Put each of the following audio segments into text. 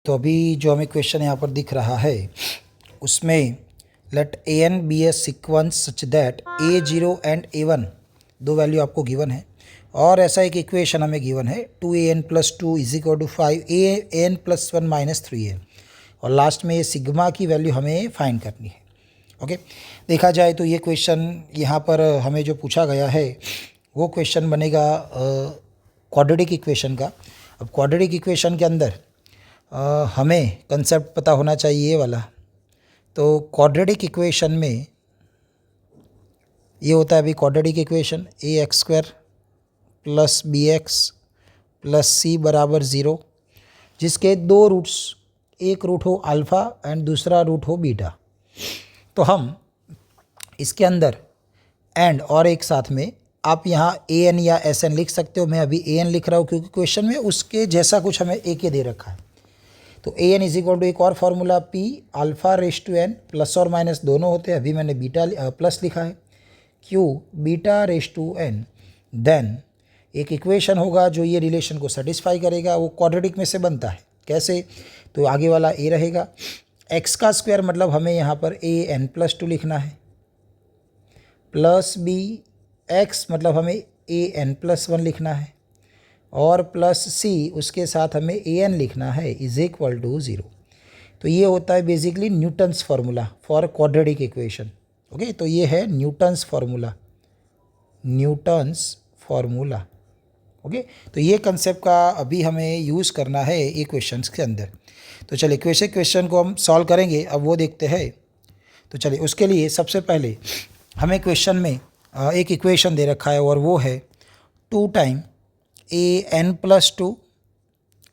तो अभी जो हमें क्वेश्चन यहाँ पर दिख रहा है उसमें let a n be a sequence such that A0 and A1 दो वैल्यू आपको गिवन है और ऐसा एक इक्वेशन हमें गिवन है 2an+2 is equal to 5an+1 minus 3a और लास्ट में ये सिग्मा की वैल्यू हमें फाइंड करनी है। ओके, देखा जाए तो ये क्वेश्चन यहाँ पर हमें जो पूछा गया है वो क्वेश्चन बनेगा क्वाड्रेटिक इक्वेशन का। अब क्वाड्रेटिक इक्वेशन के अंदर हमें कंसेप्ट पता होना चाहिए ये वाला। तो क्वाड्रेटिक इक्वेशन में ये होता है अभी quadratic equation ax² + bx + c बराबर 0, जिसके दो रूट्स, एक रूट हो अल्फ़ा एंड दूसरा रूट हो बीटा। तो हम इसके अंदर एंड और एक साथ में आप यहाँ an या sn लिख सकते हो। मैं अभी an लिख रहा हूँ क्योंकि क्वेश्चन में उसके जैसा कुछ हमें एक ही दे रखा है। तो an इज इक्वल टू एक और फार्मूला p α⁴n प्लस और माइनस दोनों होते हैं, अभी मैंने बीटा प्लस लिखा है, q β⁴n। देन एक इक्वेशन होगा जो ये रिलेशन को सेटिस्फाई करेगा, वो क्वाड्रेटिक में से बनता है। कैसे? तो आगे वाला a रहेगा, x का स्क्वायर मतलब हमें यहाँ पर an+2 लिखना है, प्लस b x मतलब हमें an+1 लिखना है और प्लस c उसके साथ हमें an लिखना है इज इक्वल टू 0। तो ये होता है basically Newton's formula for quadratic equation. Okay, तो ये है Newton's formula, Newton's formula. Okay, तो ये कंसेप्ट का अभी हमें यूज़ करना है इक्वेशंस के अंदर। तो चलिए क्वेश्चन को हम सॉल्व करेंगे, अब वो देखते हैं। तो चलिए उसके लिए सबसे पहले हमें क्वेश्चन में एक इक्वेशन दे रखा है और वो है 2 time an+2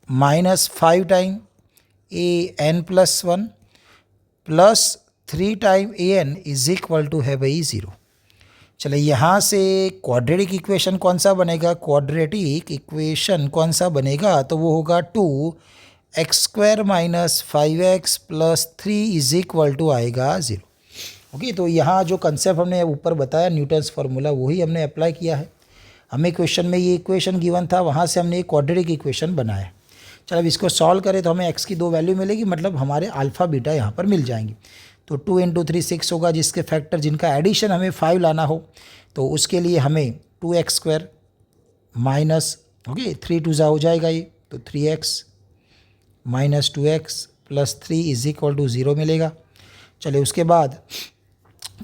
minus 5 time an+1 plus 3 time an is equal to है भाई 0। चलिए यहाँ से क्वाड्रेटिक इक्वेशन कौन सा बनेगा? क्वाड्रेटिक इक्वेशन कौन सा बनेगा? तो वो होगा 2x² minus 5x plus 3 is equal to आएगा 0। ओके, तो यहाँ जो कंसेप्ट हमने ऊपर बताया न्यूटन्स फार्मूला वही हमने अप्लाई किया है। हमें क्वेश्चन में ये इक्वेशन गिवन था, वहाँ से हमने एक क्वाड्रेटिक इक्वेशन बनाया। चलो अब इसको सॉल्व करें तो हमें x की दो वैल्यू मिलेगी, मतलब हमारे अल्फ़ा बीटा यहाँ पर मिल जाएंगी। तो 2 × 3 6 होगा, जिसके फैक्टर जिनका एडिशन हमें 5 लाना हो तो उसके लिए हमें 2x² माइनस 3 2 हो जाएगा ये, तो 3x minus 2x plus 3 is equal to 0 मिलेगा। चलिए उसके बाद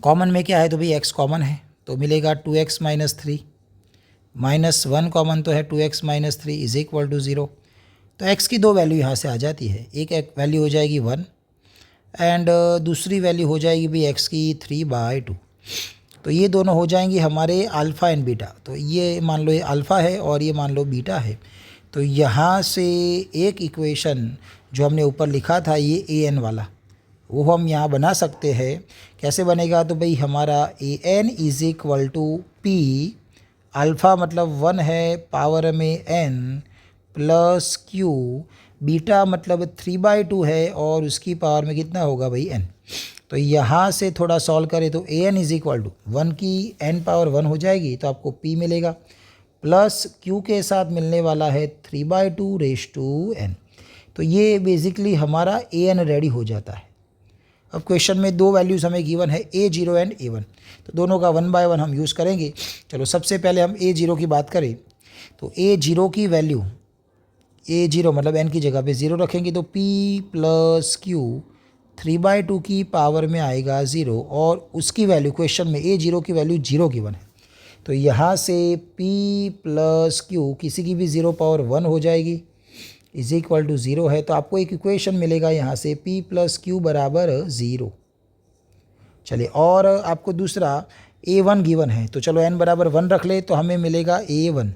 कॉमन में क्या है? तो भाई x कॉमन है तो मिलेगा 2x माइनस 3 माइनस 1 कॉमन तो है 2x minus 3 is equal to 0। तो x की दो वैल्यू यहाँ से आ जाती है, एक वैल्यू हो जाएगी 1 एंड दूसरी वैल्यू हो जाएगी भी x की 3/2। तो ये दोनों हो जाएंगी हमारे अल्फ़ा एंड बीटा। तो ये मान लो ये अल्फ़ा है और ये मान लो बीटा है। तो यहाँ से एक इक्वेशन जो हमने ऊपर लिखा था ये an वाला, वो हम यहाँ बना सकते हैं। कैसे बनेगा? तो भाई हमारा an is equal to p, alpha मतलब 1 है पावर में n प्लस q, बीटा मतलब 3/2 है और उसकी पावर में कितना होगा भाई n। तो यहाँ से थोड़ा सॉल्व करें तो an इज इक्वल टू 1 की n पावर 1 हो जाएगी तो आपको p मिलेगा, प्लस q के साथ मिलने वाला है 3/2n। तो ये बेसिकली हमारा an रेडी हो जाता है। अब क्वेश्चन में दो वैल्यूज़ हमें गिवन है A0 एंड A1, तो दोनों का 1 बाय 1 हम यूज़ करेंगे। चलो सबसे पहले हम A0 की बात करें तो A0 की वैल्यू, A0 मतलब n की जगह पे 0 रखेंगे तो p प्लस q 3/2 की पावर में आएगा 0 और उसकी वैल्यू क्वेश्चन में A0 की वैल्यू 0 गिवन है। तो यहाँ से p प्लस q किसी की भी 0 पावर 1 हो जाएगी इज इक्वल टू 0 है। तो आपको एक इक्वेशन मिलेगा यहाँ से p प्लस q बराबर 0। चलिए और आपको दूसरा a1 गिवन है, तो चलो n बराबर 1 रख ले तो हमें मिलेगा a1,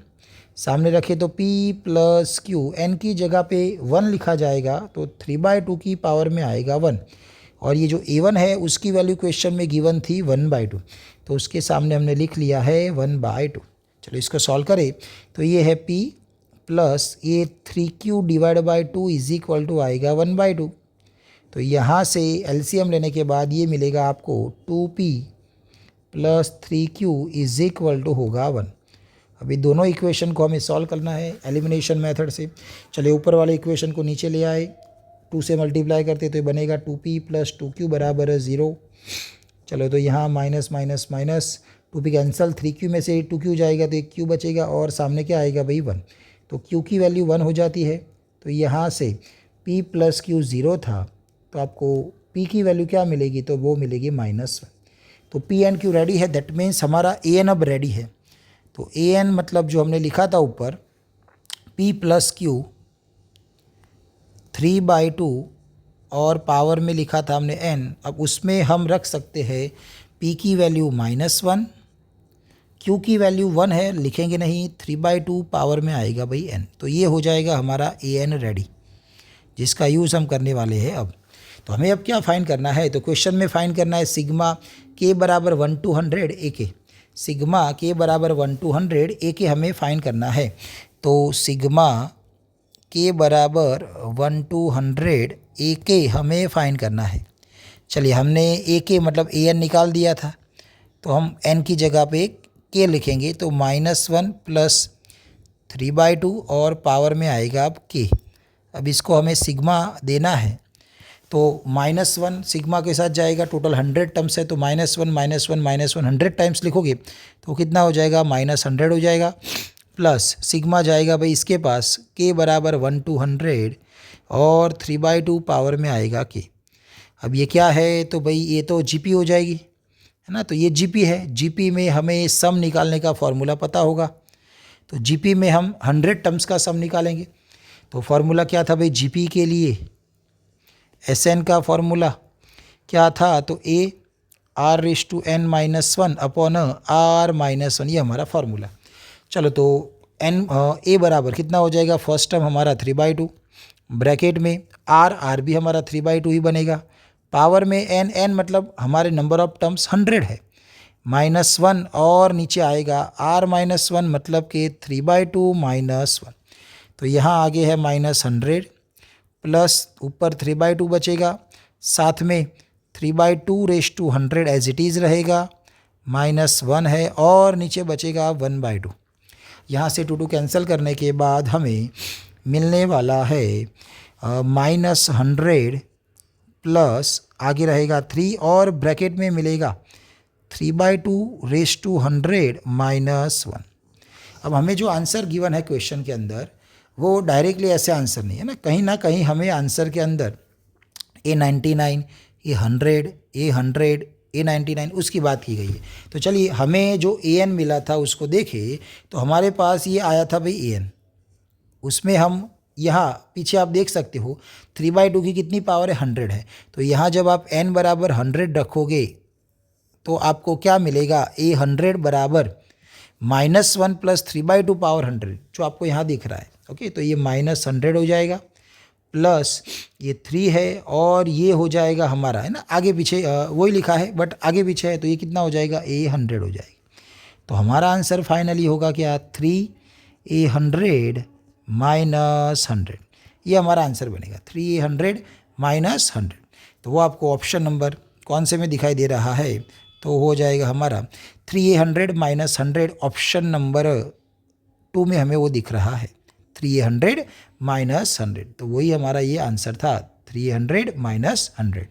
सामने रखे तो p प्लस q, n की जगह पे 1 लिखा जाएगा तो 3/2 की पावर में आएगा 1 और ये जो a1 है उसकी वैल्यू क्वेश्चन में गिवन थी 1/2, तो उसके सामने हमने लिख लिया है 1/2। चलो इसको सॉल्व करें तो ये है p प्लस ये 3q divide by 2 is equal to आएगा 1/2। तो यहाँ से एलसीएम लेने के बाद ये मिलेगा आपको 2p plus 3q is equal to होगा 1। अभी दोनों इक्वेशन को हमें सॉल्व करना है एलिमिनेशन मेथड से। चलिए ऊपर वाले इक्वेशन को नीचे ले आए 2 से मल्टीप्लाई करते तो ये बनेगा 2p प्लस 2q बराबर है 0। चलो तो यहाँ minus minus minus 2p cancel, 3q में से 2q जाएगा तो एक q बचेगा और सामने क्या आएगा भाई 1, तो q की वैल्यू 1 हो जाती है। तो यहाँ से p प्लस q 0 था तो आपको p की वैल्यू क्या मिलेगी, तो वो मिलेगी -1। तो p एंड q रेडी है, दैट मीन्स हमारा a n अब रेडी है। तो a n मतलब जो हमने लिखा था ऊपर p प्लस q 3/2 और पावर में लिखा था हमने n, अब उसमें हम रख सकते हैं p की वैल्यू -1, q की वैल्यू 1 है, लिखेंगे नहीं, 3/2 पावर में आएगा भाई n। तो ये हो जाएगा हमारा a n रेडी, जिसका यूज़ हम करने वाले हैं अब। तो हमें अब क्या फाइंड करना है, तो क्वेश्चन में फाइंड करना है सिग्मा k बराबर 1 to 100 ak, सिग्मा k बराबर 1 to 100 ak हमें फाइंड करना है। तो सिग्मा k बराबर 1 to 100 ak हमें फाइंड करना है। चलिए हमने ak मतलब an निकाल दिया था, तो हम n की जगह पे k लिखेंगे, तो -1 प्लस 3/2 और पावर में आएगा अब k। अब इसको हमें सिग्मा देना है, तो -1 सिग्मा के साथ जाएगा, टोटल 100 टर्म्स है, तो -1 -1 -1 100 टाइम्स लिखोगे तो कितना हो जाएगा, -100 हो जाएगा, प्लस सिग्मा जाएगा भाई इसके पास k बराबर 1 to 100 और 3/2 पावर में आएगा k। अब ये क्या है, तो भाई ये तो जीपी हो जाएगी, है ना, तो ये जीपी है। जीपी में हमें सम निकालने का फॉर्मूला पता होगा, तो जीपी में हम 100 टर्म्स का सम निकालेंगे। तो फॉर्मूला क्या था भाई जीपी के लिए, SN का फॉर्मूला क्या था, तो a r⁻n-1 अपॉन r-1, ये हमारा फॉर्मूला। चलो तो a बराबर कितना हो जाएगा, फर्स्ट टर्म हमारा 3/2, ब्रैकेट में r भी हमारा 3/2 ही बनेगा, पावर में n मतलब हमारे नंबर ऑफ टर्म्स 100 है, -1 और नीचे आएगा r-1 मतलब कि 3/2 -1, तो यहाँ आगे है -100 प्लस ऊपर 3/2 बचेगा, साथ में 3/2 एज इट इज़ रहेगा, -1 है और नीचे बचेगा 1/2। यहाँ से 2 कैंसिल करने के बाद हमें मिलने वाला है -100 प्लस आगे रहेगा 3 और ब्रैकेट में मिलेगा 3/2 -1। अब हमें जो आंसर गिवन है क्वेश्चन के अंदर वो डायरेक्टली ऐसे आंसर नहीं है ना कहीं हमें आंसर के अंदर A99, A100, A100, A99 उसकी बात की गई है। तो चलिए हमें जो AN मिला था उसको देखें, तो हमारे पास ये आया था भाई AN, उसमें हम यहाँ पीछे आप देख सकते हो 3/2 की कितनी पावर है, 100 है, तो यहाँ जब आप n बराबर 100 रखोगे तो आपको क्या मिलेगा, A100 बराबर -1 प्लस 3/2 पावर 100 जो आपको यहाँ दिख रहा है। ओके, तो ये -100 हो जाएगा, प्लस ये 3 है और ये हो जाएगा हमारा, है ना, आगे पीछे वही लिखा है बट आगे पीछे है, तो ये कितना हो जाएगा, A100 हो जाएगी। तो हमारा आंसर फाइनली होगा क्या, 3A100 -100, ये हमारा आंसर बनेगा 3A100 -100। तो वो आपको ऑप्शन नंबर कौन से में दिखाई दे रहा है, तो हो जाएगा हमारा 3A100 -100, ऑप्शन नंबर 2 में हमें वो दिख रहा है 3A100 -100। तो वही हमारा ये आंसर था 300 -100।